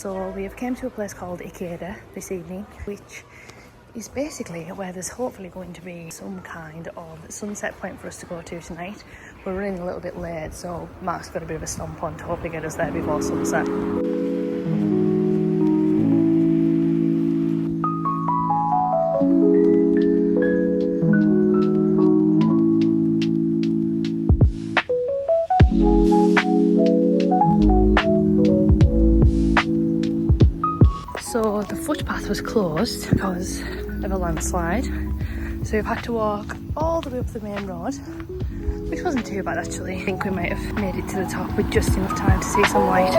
So we have came to a place called Ikeda this evening, which is basically where there's hopefully going to be some kind of sunset point for us to go to tonight. We're running a little bit late, so Mark's got a bit of a stomp on to hopefully get us there before sunset. So the footpath was closed because of a landslide, so we've had to walk all the way up the main road, which wasn't too bad actually. I think we might have made it to the top with just enough time to see some light.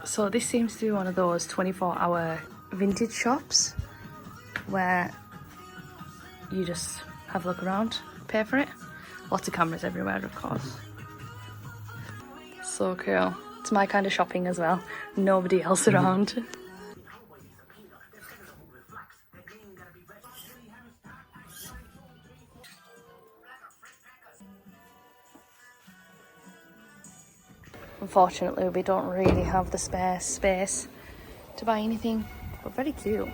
So this seems to be one of those 24-hour vintage shops where you just have a look around, pay for it. Lots of cameras everywhere, of course. So cool. It's my kind of shopping as well. Nobody else around. Unfortunately, we don't really have the spare space to buy anything, but very cute.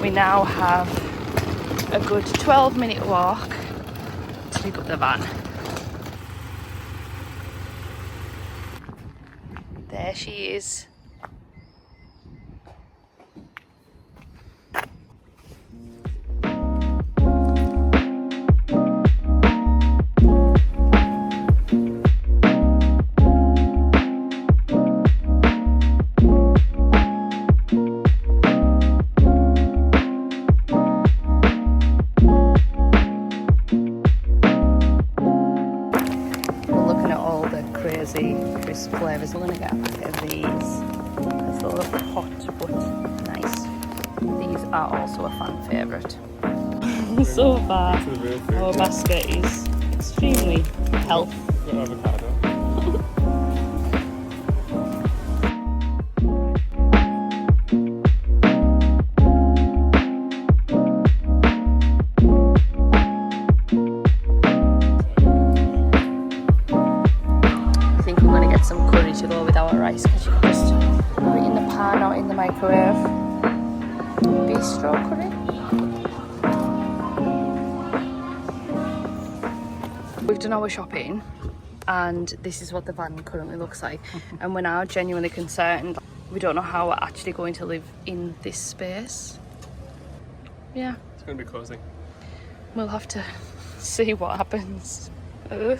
We now have a good 12-minute walk to pick up the van. There she is. Crisp flavours. We're going to get a packet of these. It's a little bit hot but nice. These are also a fan favourite. So far our basket is extremely health. The avocado. I think we're going to get some curry to go with our rice because you can just put it in the pan or in the microwave. Bistro curry. We've done our shopping and this is what the van currently looks like, and we're now genuinely concerned. We don't know how we're actually going to live in this space. Yeah, It's going to be cozy. we'll have to see what happens. Ugh.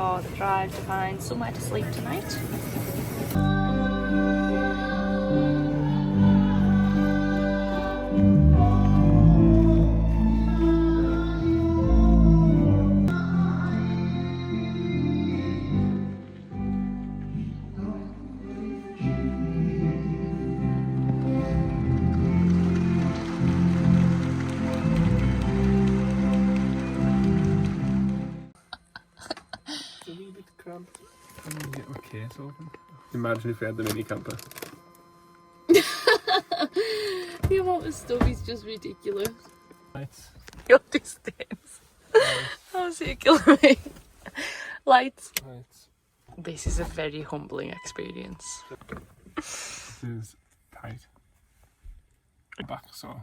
for the drive to find somewhere to sleep tonight. I'm gonna get my case open. Imagine if we had the mini camper. The amount of stuff is just ridiculous. Lights. Your distance. How's it killing me? Lights. Lights. This is a very humbling experience. This is tight. Back so.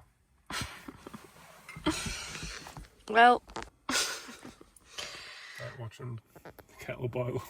Well. Like watching the kettle boil.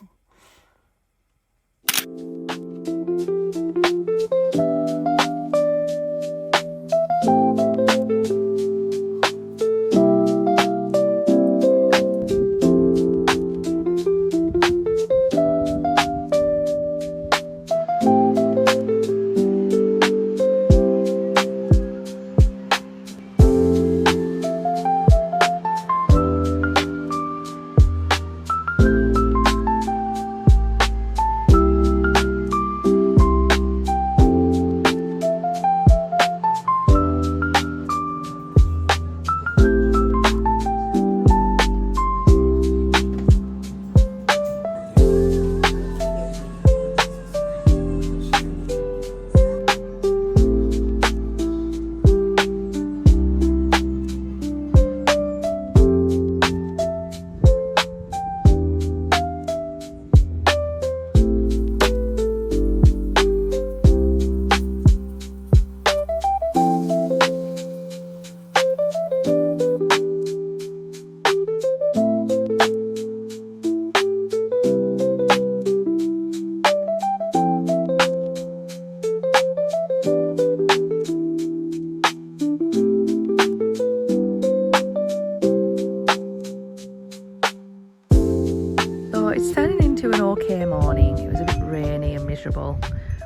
Okay morning. It was a bit rainy and miserable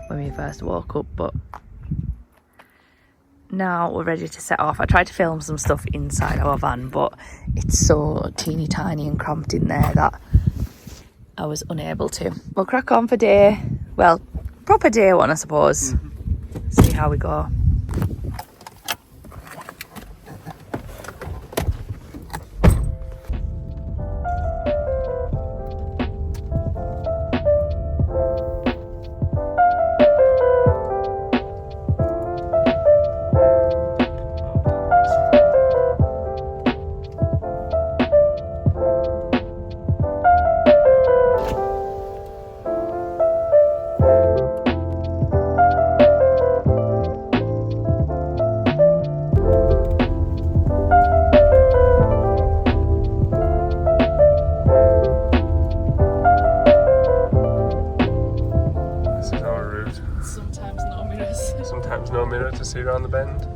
when we first woke up, but now we're ready to set off. I tried to film some stuff inside our van, but it's so teeny tiny and cramped in there that I was unable to. We'll crack on for day, well, proper day one I suppose. See how we go. Sometimes no mirror to see around the bend.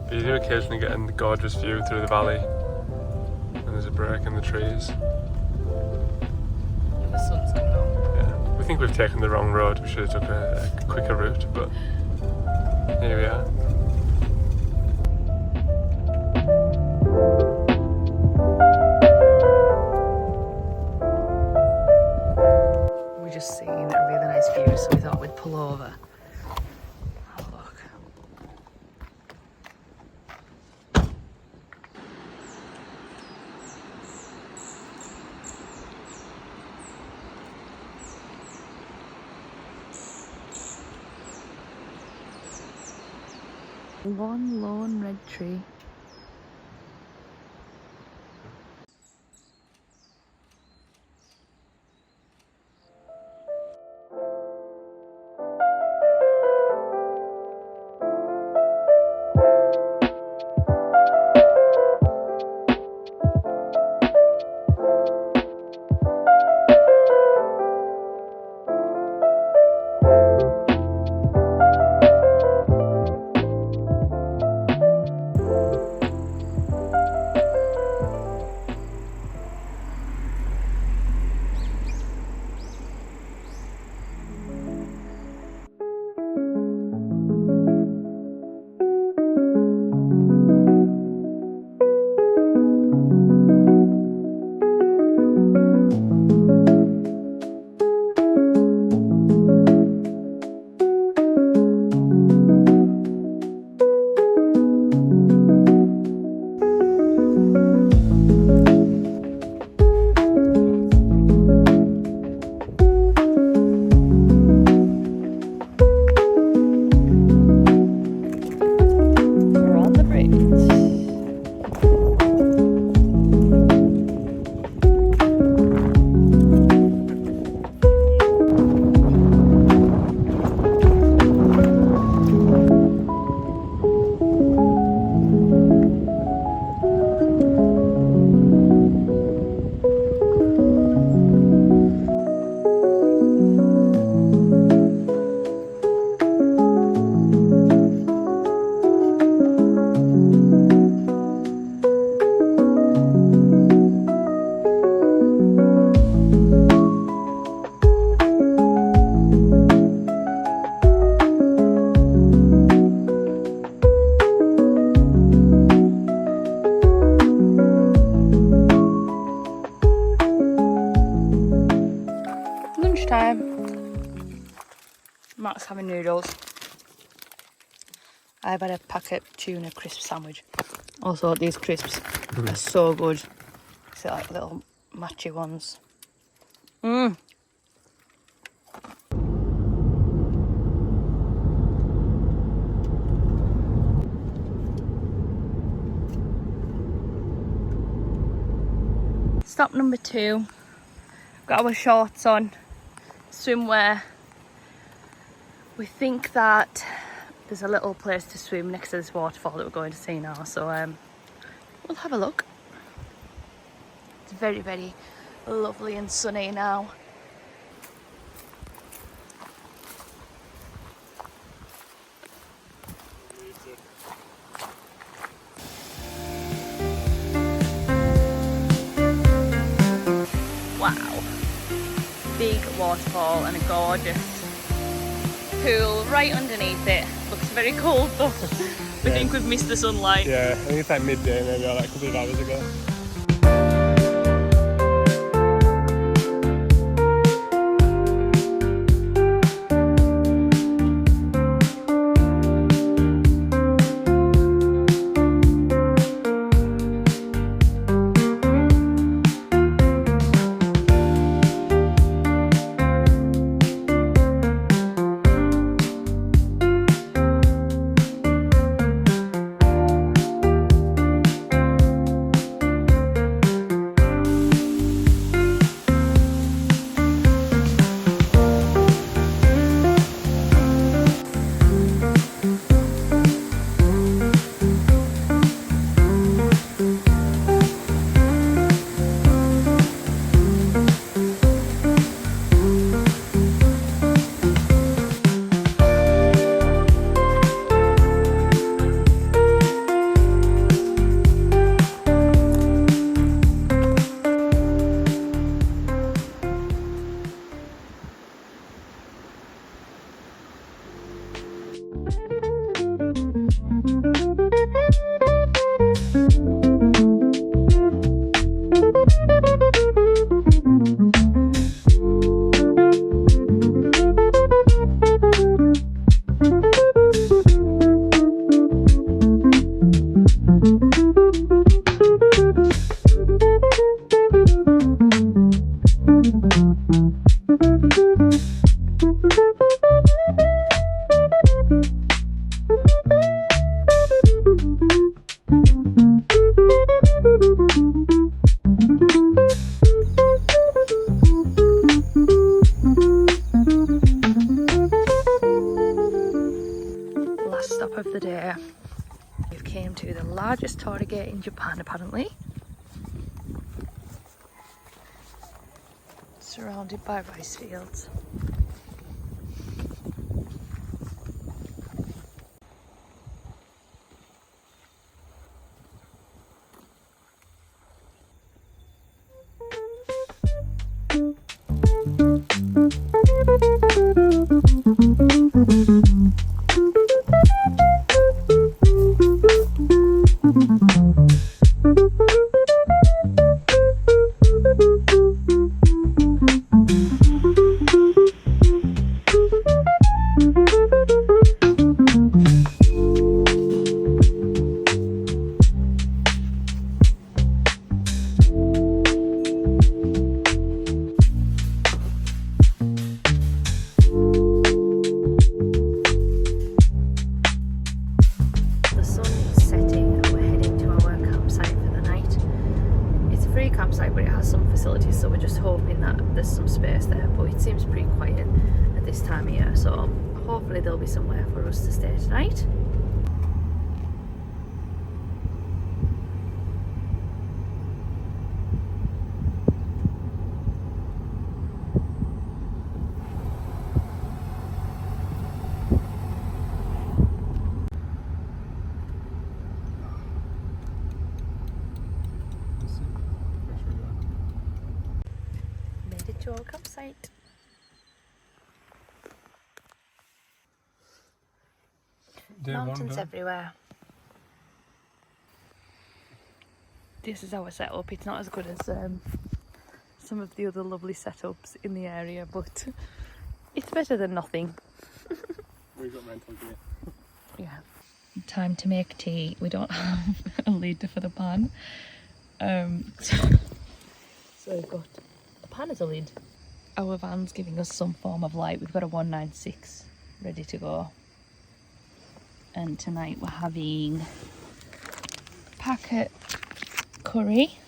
But you do occasionally get a gorgeous view through the valley. And there's a break in the trees. The sun's coming out. Yeah. We think we've taken the wrong road. We should have took a quicker route, but here we are. We just seen a really nice view, so we thought we'd pull over. Have a look. One lone red tree. Mark's having noodles. I've had a packet tuna crisp sandwich. Also, these crisps are so good. It's like little matchy ones. Stop number 2. Got our shorts on, swimwear. We think that there's a little place to swim next to this waterfall that we're going to see now, so we'll have a look. It's very, very lovely and sunny now. Wow, big waterfall and a gorgeous pool right underneath it. Looks very cold though. We think we've missed the sunlight. Yeah, I think it's like midday maybe, or like a couple of hours ago. Last stop of the day. We came to the largest Tori gate in Japan apparently. Surrounded by rice fields. Campsite, but it has some facilities, so we're just hoping that there's some space there, but it seems pretty quiet at this time of year, so hopefully there'll be somewhere for us to stay tonight. To our campsite. Mountains everywhere. This is our setup. It's not as good as some of the other lovely setups in the area, but It's better than nothing. We got mental gear. Yeah. Time to make tea. We don't have a lid for the pan. So we've got the pan as a lid. Our van's giving us some form of light. We've got a 196 ready to go. And tonight we're having packet curry.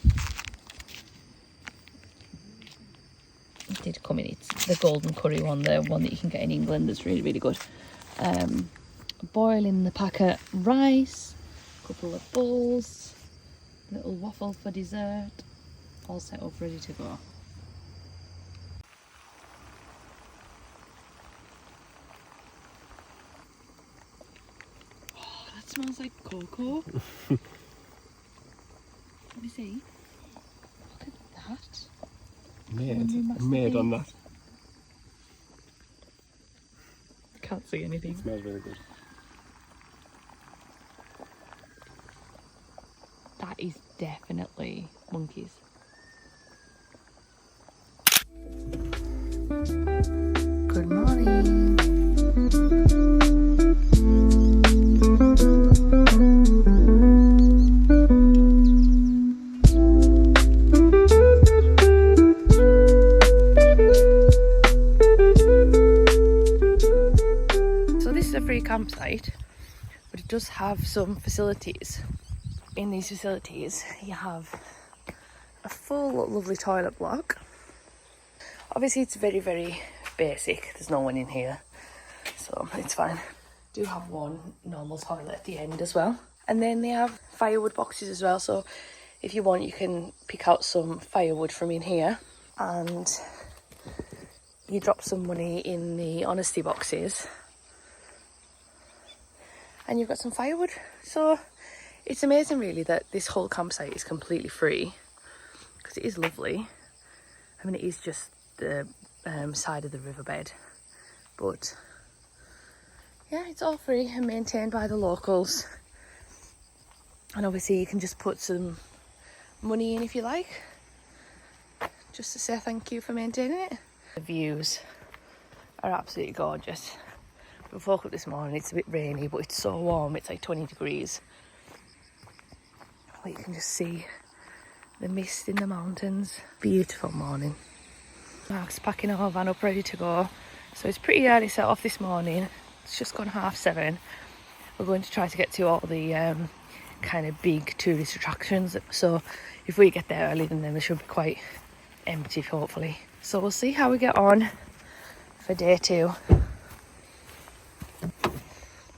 It did come in, it's the golden curry one, the one that you can get in England that's really, really good. Boiling the packet rice, a couple of bowls, little waffle for dessert, all set up ready to go. Oh, that smells like cocoa. Let me see. Look at that. Made on that. Can't see anything. It smells really good. That is definitely monkeys. Good morning. So this is a free campsite, but it does have some facilities. In these facilities you have a full lovely toilet block. Obviously it's very, very basic, there's no one in here, so it's fine. Do have one normal toilet at the end as well, and then they have firewood boxes as well, so if you want you can pick out some firewood from in here and you drop some money in the honesty boxes and you've got some firewood. So it's amazing really that this whole campsite is completely free, because it is lovely. I mean, it is just the side of the riverbed, but yeah, it's all free and maintained by the locals. And obviously you can just put some money in if you like, just to say thank you for maintaining it. The views are absolutely gorgeous. We woke up this morning, it's a bit rainy, but it's so warm, it's like 20 degrees. You can just see the mist in the mountains. Beautiful morning. Mark's packing our van up ready to go. So it's pretty early set off this morning. It's just gone 7:30. We're going to try to get to all the kind of big tourist attractions. So if we get there early, then they should be quite empty, hopefully. So we'll see how we get on for day 2.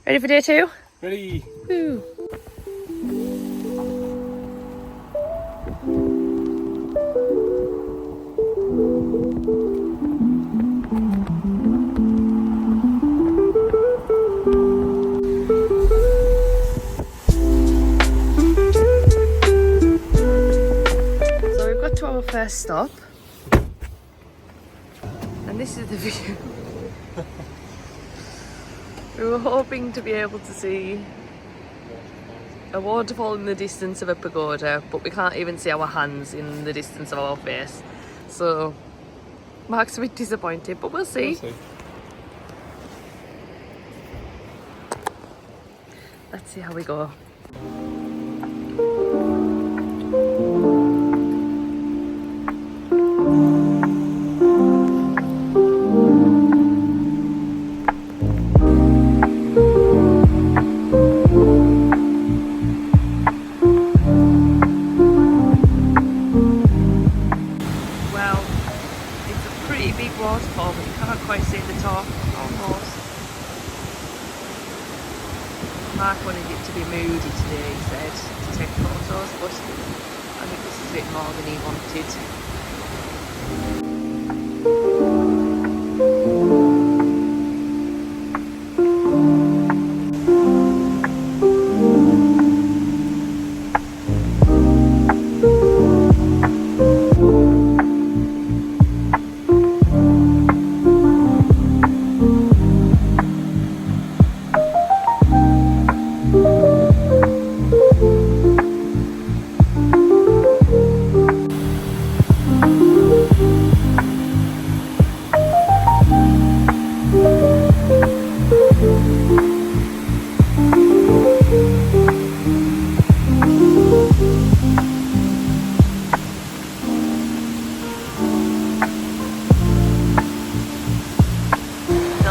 Ready for day 2? Ready. Woo. To our first stop, and this is the view. We were hoping to be able to see a waterfall in the distance of a pagoda, but we can't even see our hands in the distance of our face, so Mark's a bit disappointed, but we'll see. Let's see how we go. Waterfall, but you can't quite see the top, almost. Mark wanted it to be moody today, he said, to take photos, but I think this is a bit more than he wanted.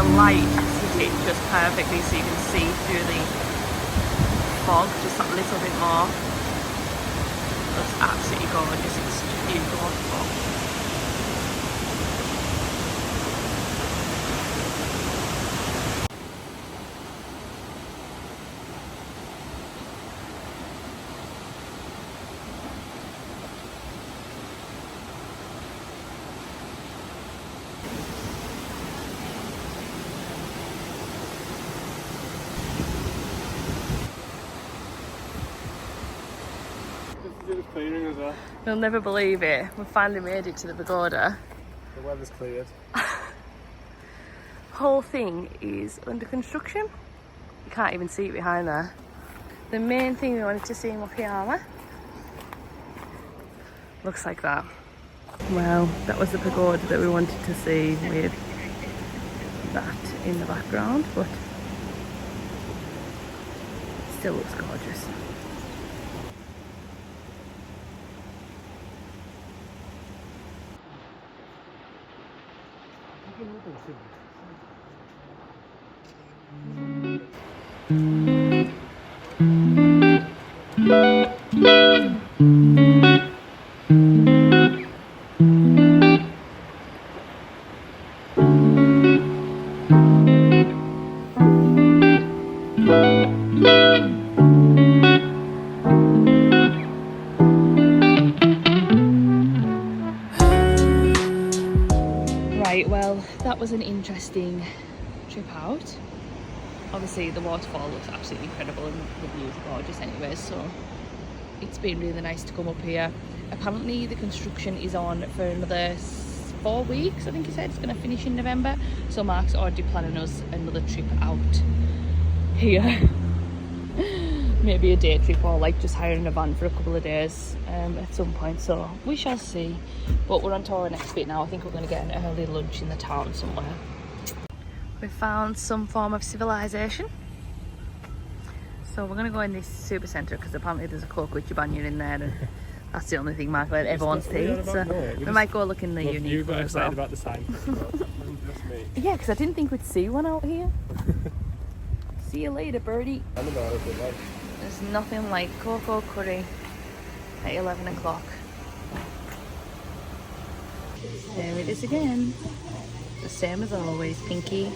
the light has hit just perfectly so you can see through the fog just that little bit more. Looks absolutely gorgeous. It's such a beautiful waterfall. Clearing as well. You'll never believe it. We finally made it to the pagoda. The weather's cleared. Whole thing is under construction. You can't even see it behind there. The main thing we wanted to see in Wakayama looks like that. Well, that was the pagoda that we wanted to see with that in the background, but it still looks gorgeous. Right, well, that was an interesting trip out. Obviously the waterfall looks absolutely incredible and the view is gorgeous anyway, so it's been really nice to come up here. Apparently the construction is on for another 4 weeks, I think he said. It's going to finish in November, so Mark's already planning us another trip out here. Maybe a day trip or like just hiring a van for a couple of days at some point, so we shall see. But we're on to our next bit now. I think we're going to get an early lunch in the town somewhere. We found some form of civilization, so we're going to go in this super centre because apparently there's a coconut banyan in there, and that's the only thing Mark let everyone see. So we might go look in the unique one as well. About the sign. Yeah, because I didn't think we'd see one out here. See you later, birdie. There's nothing like cocoa curry at 11 o'clock. There it is again. The same as always, Pinky.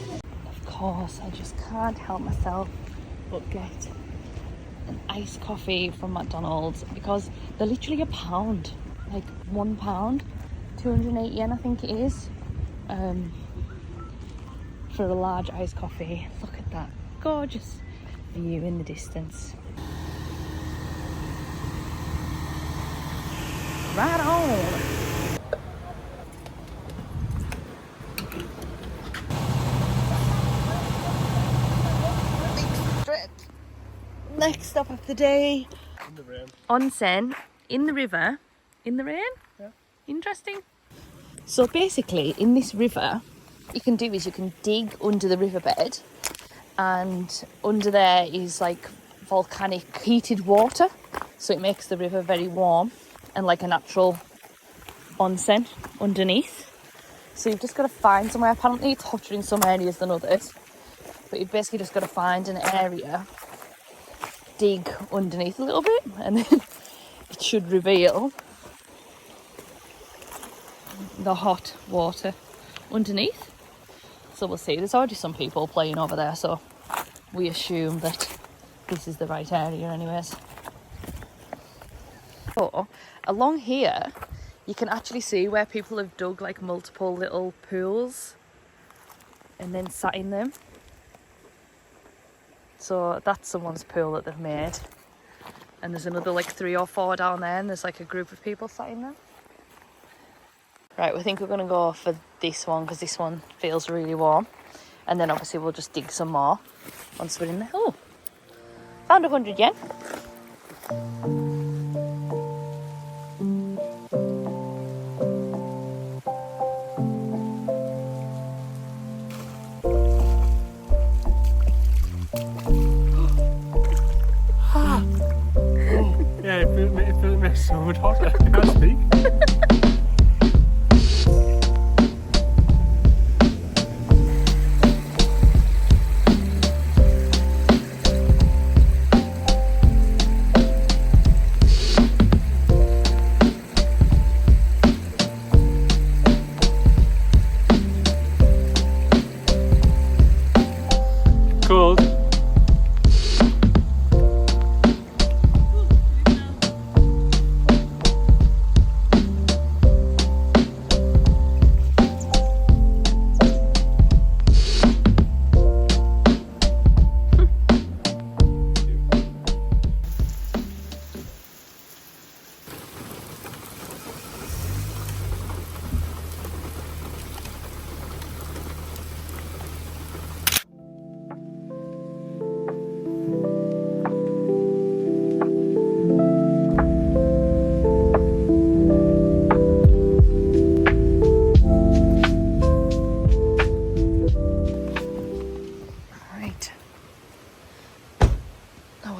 Of course, I just can't help myself but get an iced coffee from McDonald's because they're literally £1, like £1, 208 yen I think it is, for a large iced coffee. Look at that gorgeous view in the distance. Right on. Next stop of the day, In the rain. Onsen, in the river. In the rain? Yeah. Interesting. So basically, in this river, you can do is you can dig under the riverbed, and under there is like volcanic heated water, so it makes the river very warm and like a natural onsen underneath. So you've just got to find somewhere. Apparently it's hotter in some areas than others, but you've basically just got to find an area, dig underneath a little bit, and then it should reveal the hot water underneath. So we'll see. There's already some people playing over there, so we assume that this is the right area anyways. So along here you can actually see where people have dug like multiple little pools and then sat in them. So that's someone's pool that they've made, and there's another like 3 or 4 down there, and there's like a group of people sat in there. Right, we think we're going to go for this one because this one feels really warm, and then obviously we'll just dig some more once we're in there. Oh, found 100 yen. Yeah, it makes so much hotter. I can't speak. cold.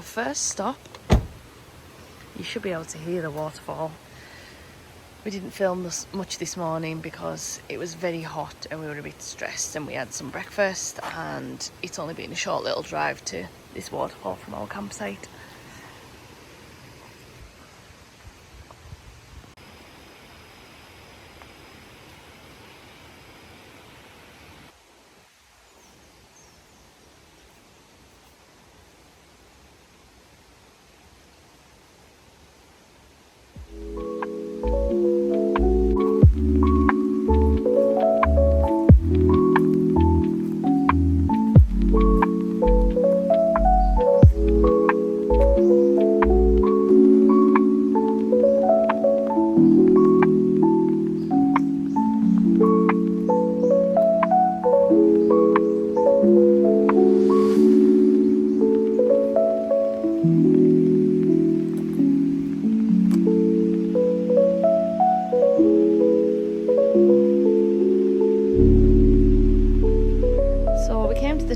First stop, you should be able to hear the waterfall. We didn't film much this morning because it was very hot and we were a bit stressed, and we had some breakfast, and it's only been a short little drive to this waterfall from our campsite.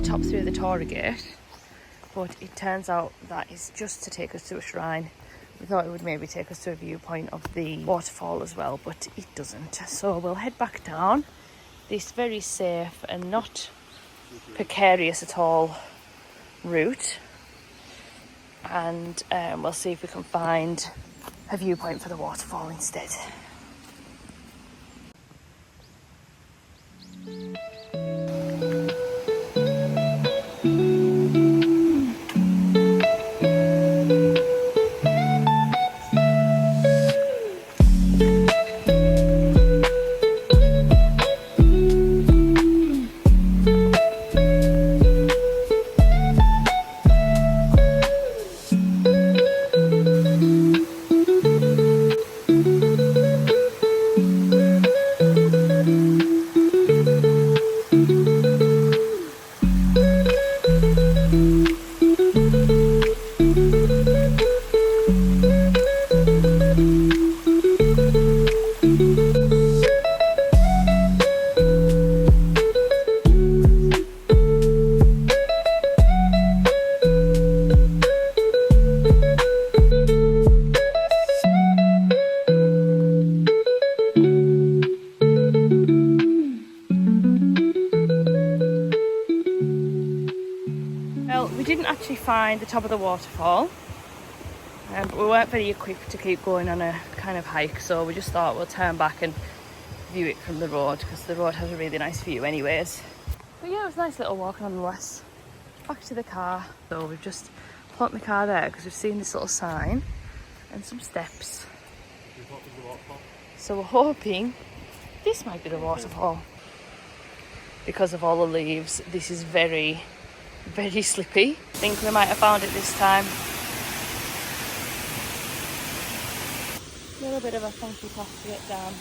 Top through the Tori gate, but it turns out that is just to take us to a shrine. We thought it would maybe take us to a viewpoint of the waterfall as well, but it doesn't. So we'll head back down this very safe and not precarious at all route, and we'll see if we can find a viewpoint for the waterfall instead. Find the top of the waterfall, but we weren't very equipped to keep going on a kind of hike, so we just thought we'll turn back and view it from the road, because the road has a really nice view anyways. But yeah, it was a nice little walk nonetheless. Back to the car. So we've just parked the car there because we've seen this little sign and some steps. So we're hoping this might be the waterfall. Because of all the leaves, this is very slippy. I think we might have found it this time. A little bit of a funky path to get down.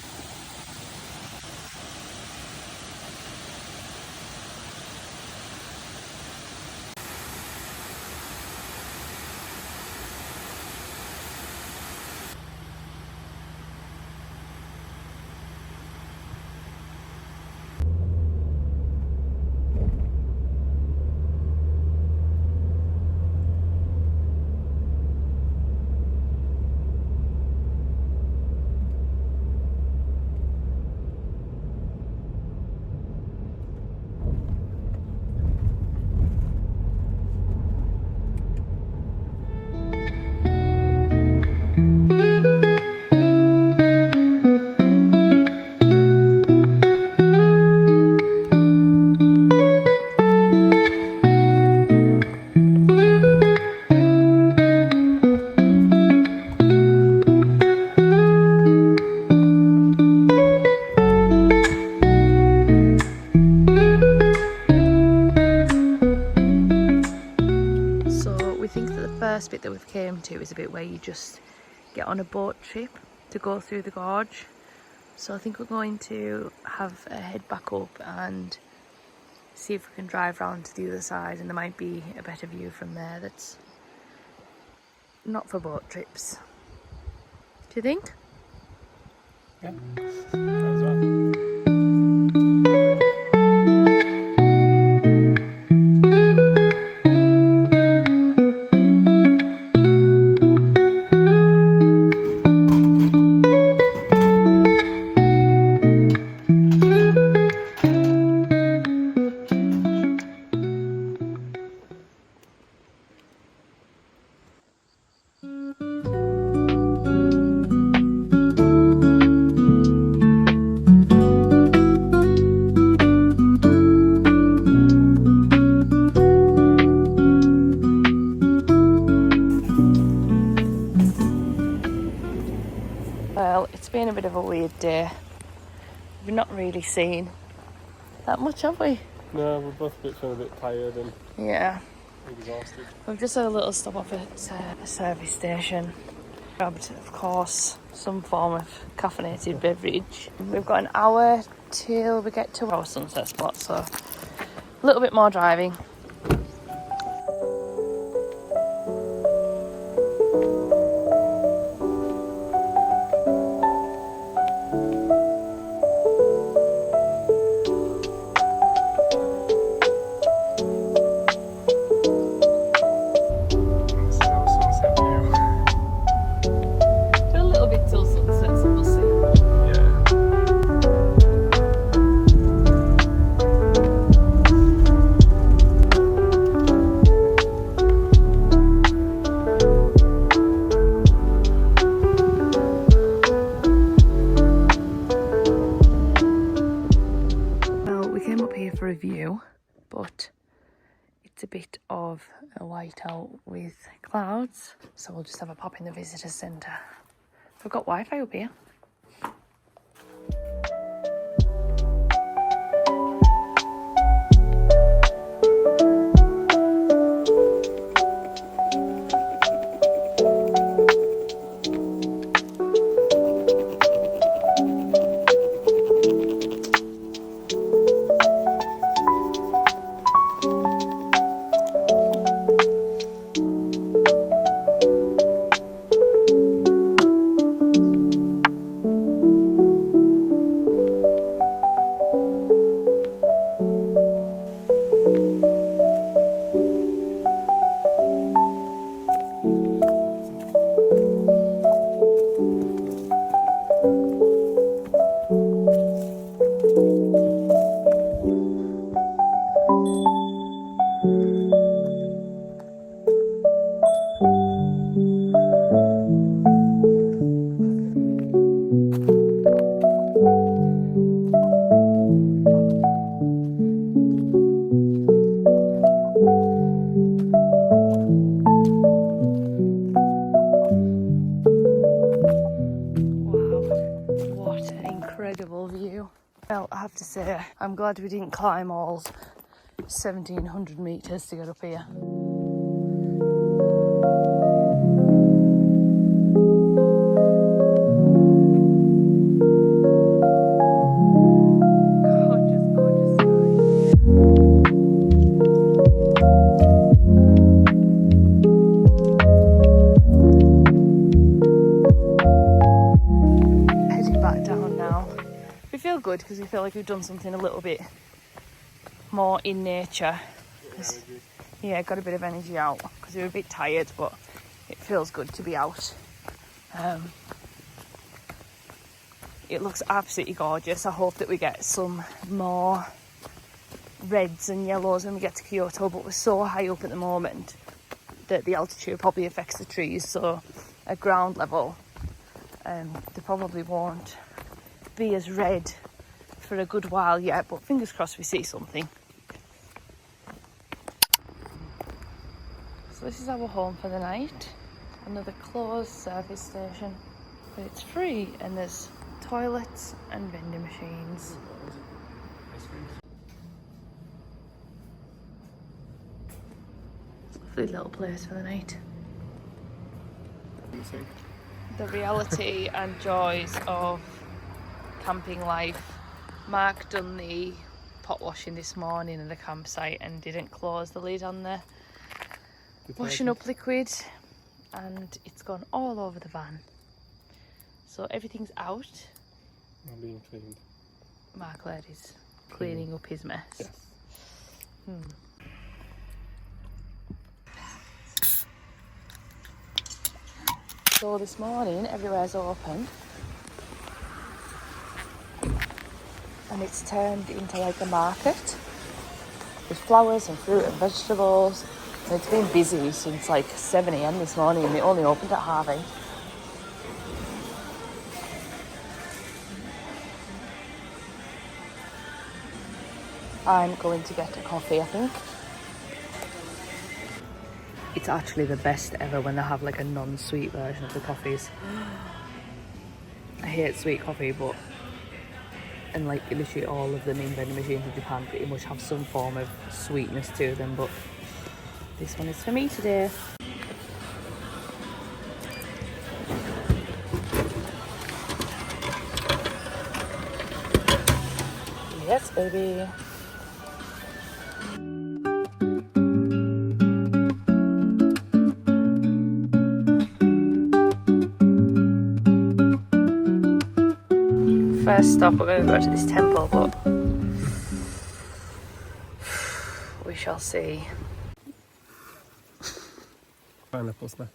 first bit that we've came to is a bit where you just get on a boat trip to go through the gorge. So I think we're going to have a head back up and see if we can drive around to the other side, and there might be a better view from there that's not for boat trips. Do you think? Yeah, as well. Well, it's been a bit of a weird day. We've not really seen that much, have we? No, we're both feeling a bit tired and Yeah. exhausted. We've just had a little stop off at a service station. Grabbed, of course, some form of caffeinated beverage. We've got an hour till we get to our sunset spot, so a little bit more driving. Review, but it's a bit of a whiteout with clouds, so we'll just have a pop in the visitor centre. We've got Wi-Fi up here. Well, I have to say, I'm glad we didn't climb all 1,700 metres to get up here. Good, because we feel like we've done something a little bit more in nature. Yeah, got a bit of energy out because we were a bit tired, but it feels good to be out. It looks absolutely gorgeous. I hope that we get some more reds and yellows when we get to Kyoto, but we're so high up at the moment that the altitude probably affects the trees, so at ground level they probably won't be as red for a good while yet, but fingers crossed we see something. So this is our home for the night. Another closed service station, but it's free and there's toilets and vending machines. Lovely little place for the night. something. The reality and joys of camping life. Mark done the pot washing this morning in the campsite and didn't close the lid on the washing up liquid, and it's gone all over the van. So everything's out. Not being cleaned. Mark Laird is cleaning up his mess. Yes. So this morning everywhere's open and it's turned into like a market with flowers and fruit and vegetables, and it's been busy since like 7 AM this morning, and it only opened at 8:30. I'm going to get a coffee, I think. It's actually the best ever when they have like a non-sweet version of the coffees. I hate sweet coffee, but and like literally all of the main vending machines in Japan pretty much have some form of sweetness to them, but this one is for me today. Yes, baby. First stop, we're going to go to this temple, but we shall see. Pineapple snack.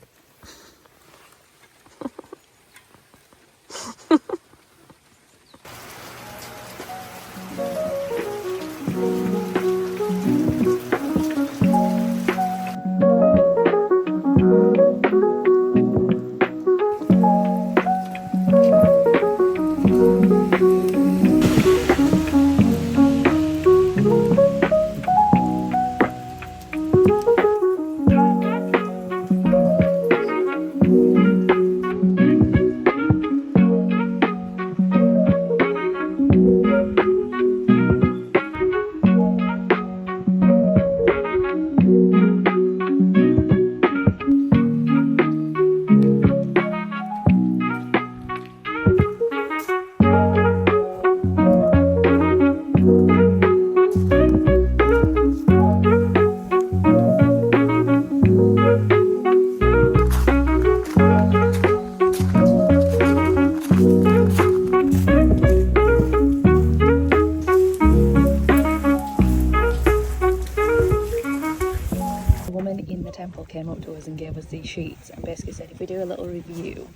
Came up to us and gave us these sheets and basically said if we do a little review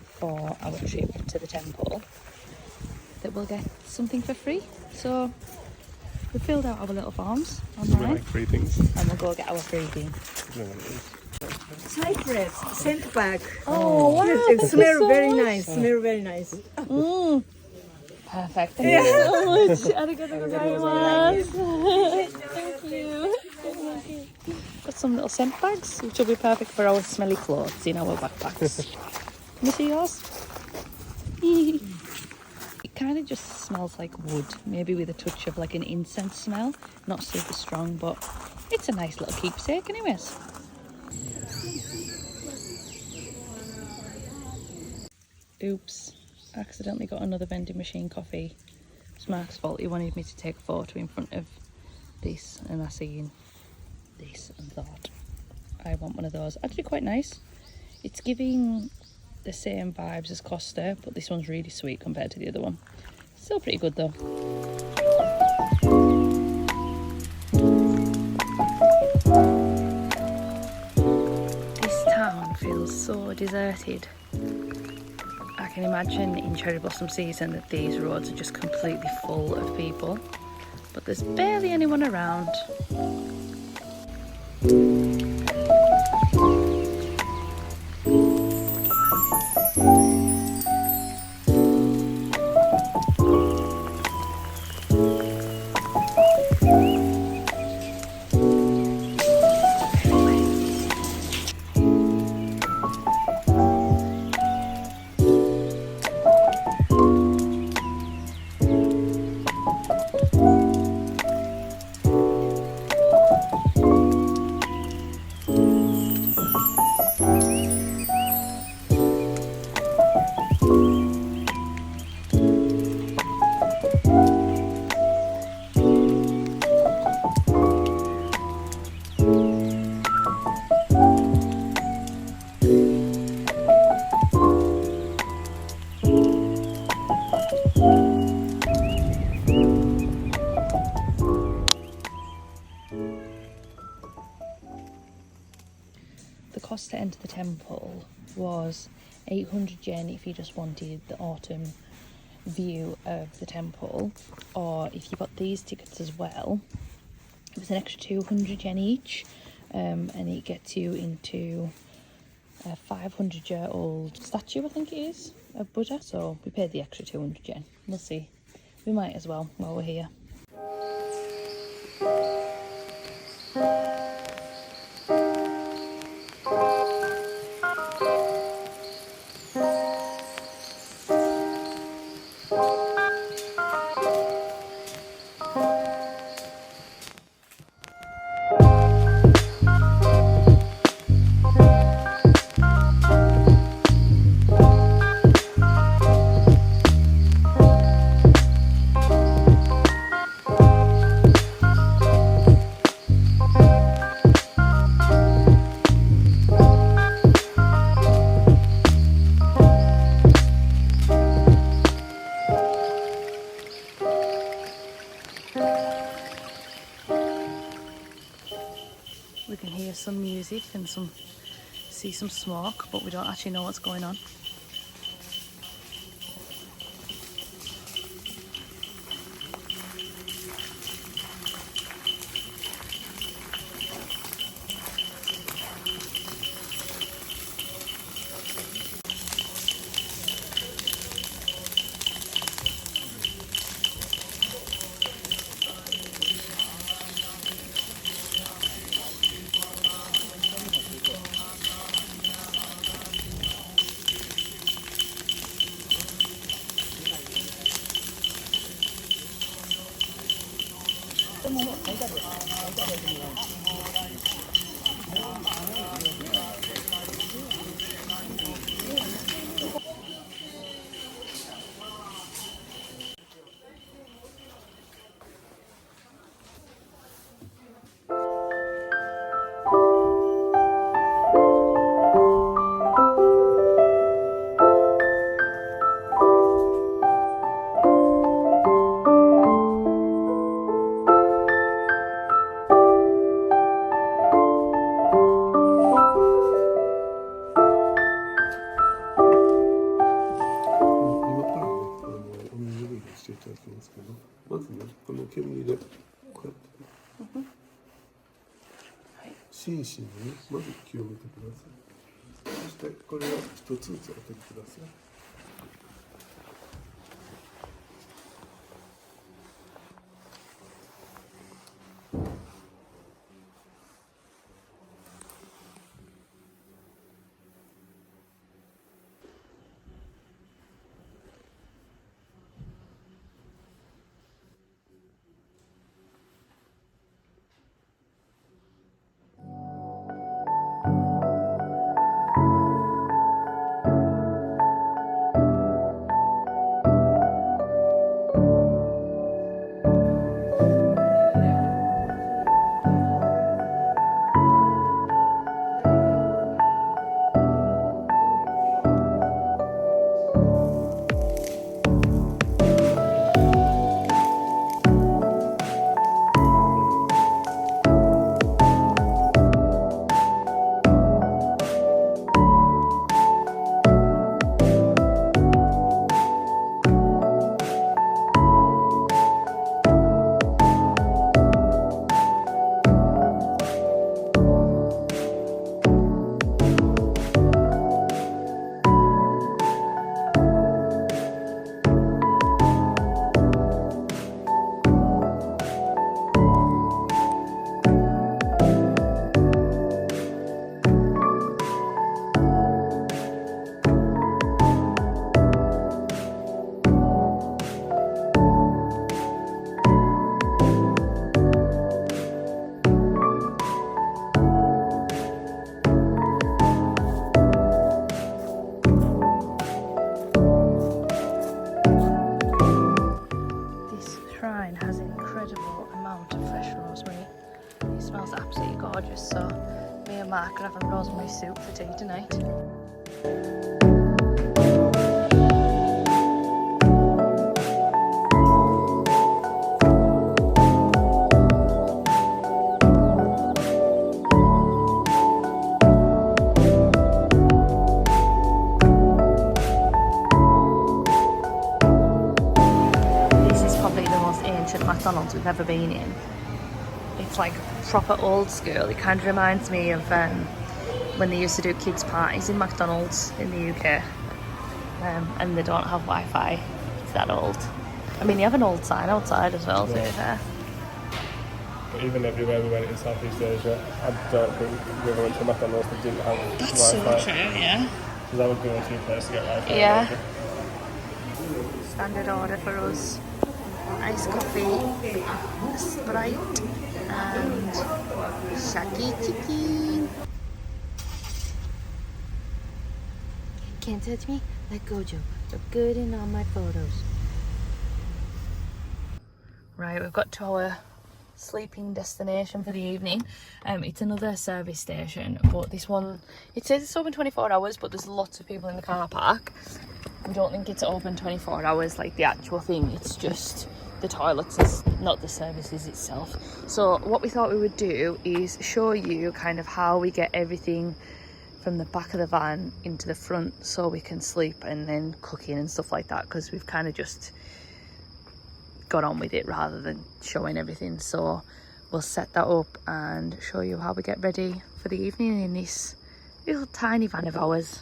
for our trip to the temple that we'll get something for free. So we filled out our little forms online, like free things, and we'll go get our freebie. Cypress scent bag. Oh wow! Yes, it smells very nice. Smell very nice. Perfect. Thank you so much. Arigatou gozaimasu. Thank you. Got some little scent bags, which will be perfect for our smelly clothes in our backpacks. Can you see yours? It kind of just smells like wood, maybe with a touch of like an incense smell. Not super strong, but it's a nice little keepsake anyways. Oops, accidentally got another vending machine coffee. It's Mark's fault. He wanted me to take a photo in front of this, and I seen this and thought I want one of those. Actually quite nice. It's giving the same vibes as Costa, but this one's really sweet compared to the other one. Still pretty good though. This town feels so deserted. I can imagine in cherry blossom season that these roads are just completely full of people, but there's barely anyone around. the cost to enter the temple was 800 yen if you just wanted the autumn view of the temple, or if you got these tickets as well, it was an extra 200 yen each, and it gets you into a 500-year-old statue, I think it is, of Buddha. So we paid the extra 200 yen. We'll see. We might as well while we're here. We can hear some music and see some smoke, but we don't actually know what's going on. gorgeous, so me and Mark are having rosemary soup for tea tonight. ever been in. It's like proper old school. It kind of reminds me of when they used to do kids' parties in McDonald's in the UK. And they don't have Wi-Fi. It's that old. I mean, you have an old sign outside as well, to be fair. But even everywhere we went in Southeast Asia, I don't think we ever went to McDonald's that didn't have Wi-Fi. So true, yeah. So that would go to a place to get Wi-Fi. Yeah. Standard order for us. Iced coffee, Sprite, and shaki chicken. Can't touch me like Gojo. Look good in all my photos. Right, we've got to our sleeping destination for the evening. It's another service station, but this one, it says it's open 24 hours, but there's lots of people in the car park. We don't think it's open 24 hours like the actual thing. It's just the toilets, is not the services itself. So what we thought we would do is show you kind of how we get everything from the back of the van into the front so we can sleep and then cooking and stuff like that, because we've kind of just got on with it rather than showing everything. So we'll set that up and show you how we get ready for the evening in this little tiny van of ours.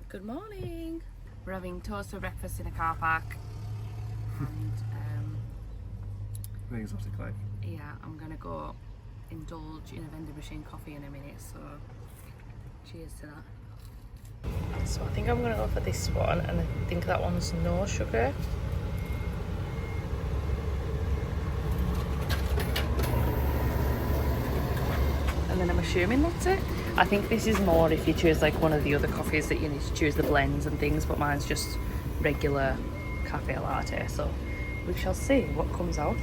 Good morning. We're having toast for breakfast in a car park. And I think it's absolutely great. yeah, I'm gonna go indulge in a vending machine coffee in a minute, so cheers to that. So I think I'm gonna go for this one, and I think that one's no sugar. And then I'm assuming that's it. I think this is more if you choose like one of the other coffees that you need to choose the blends and things, but mine's just regular cafe latte, so we shall see what comes out.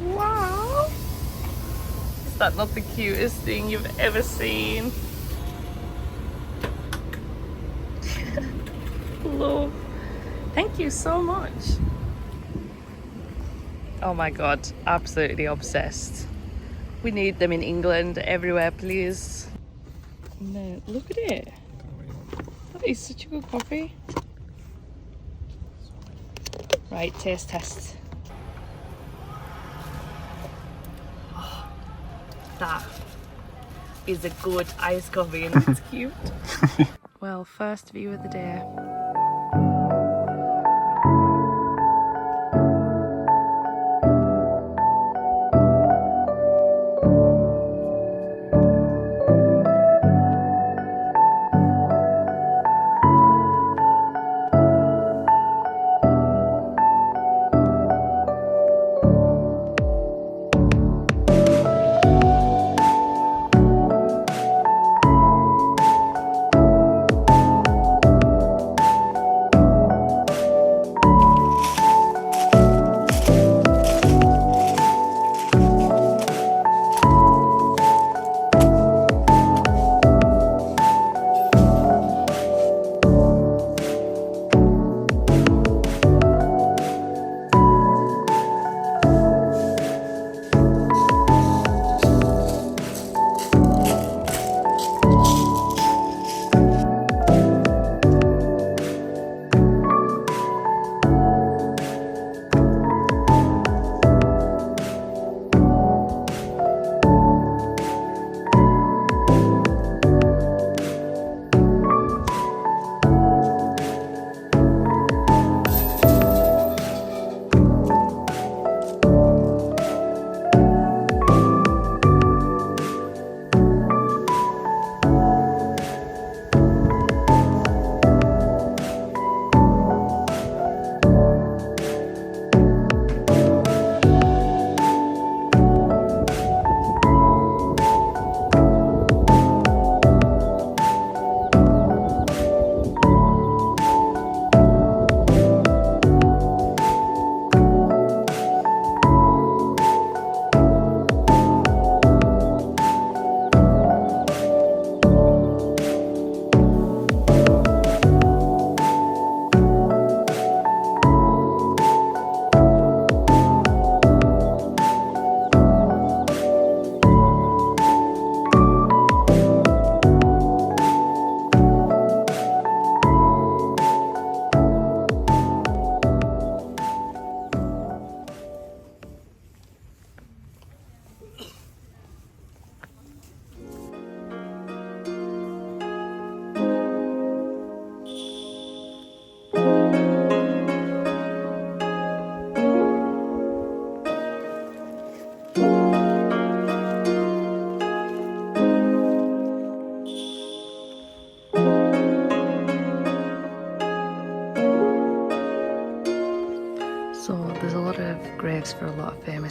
Wow! Is that not the cutest thing you've ever seen? Love. Thank you so much. Oh my god, absolutely obsessed. We need them in England, everywhere, please. No, look at it. That is such a good coffee. Right, taste test. Oh, that is a good iced coffee and it's cute. Well, first view of the day.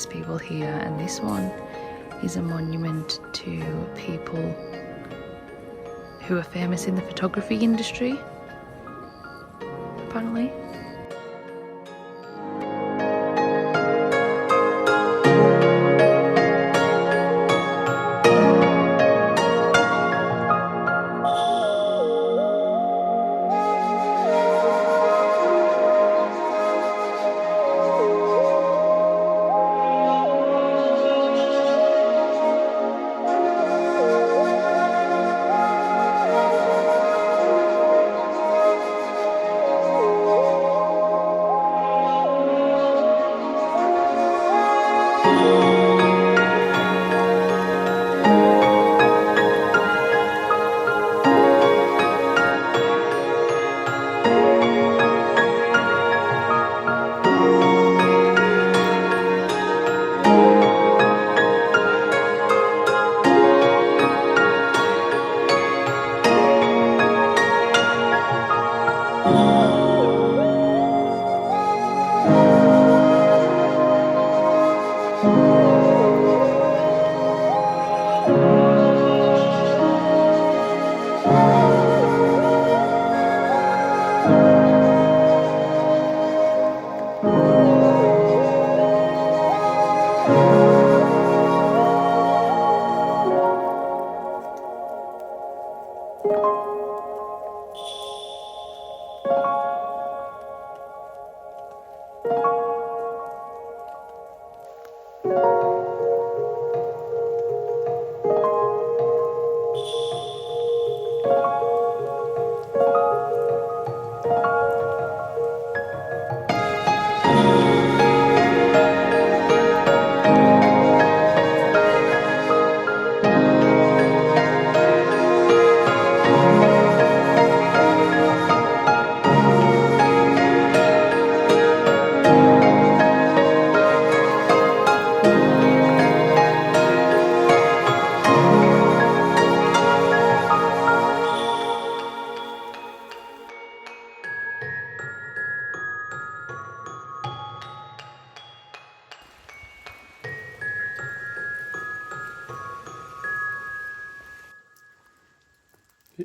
famous people here, and this one is a monument to people who are famous in the photography industry, apparently.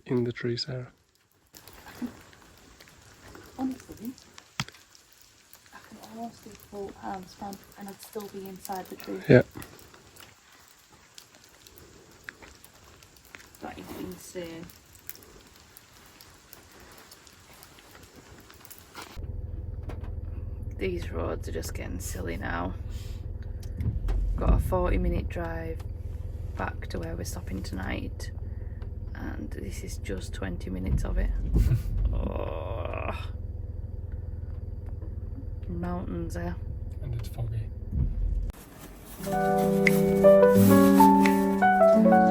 In the tree, Sarah. Honestly, I can almost do full handstand and I'd still be inside the tree. Yeah. That is insane. These roads are just getting silly now. Got a 40-minute drive back to where we're stopping tonight, and this is just 20 minutes of it. Oh. Mountains there. And it's foggy.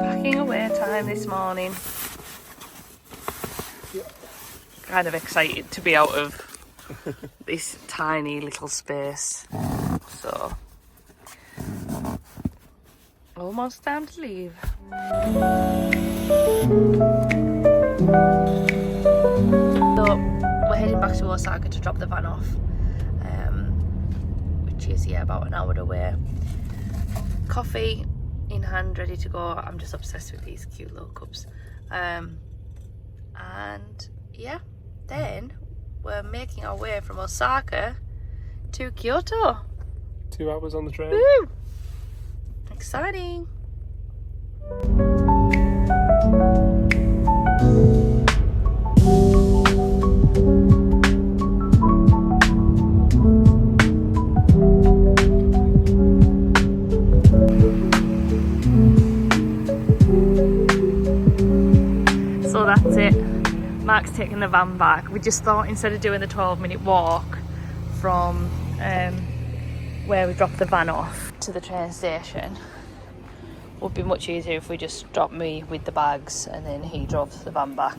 Packing away time this morning. Kind of excited to be out of this tiny little space. So, almost time to leave. So, we're heading back to Osaka to drop the van off, which is, yeah, about an hour away. Coffee in hand, ready to go. I'm just obsessed with these cute little cups. And yeah, then we're making our way from Osaka to Kyoto. 2 hours on the train. Woo! Exciting. So that's it. Mark's taking the van back. We just thought instead of doing the 12-minute walk from where we dropped the van off to the train station, would be much easier if we just dropped me with the bags and then he drove the van back.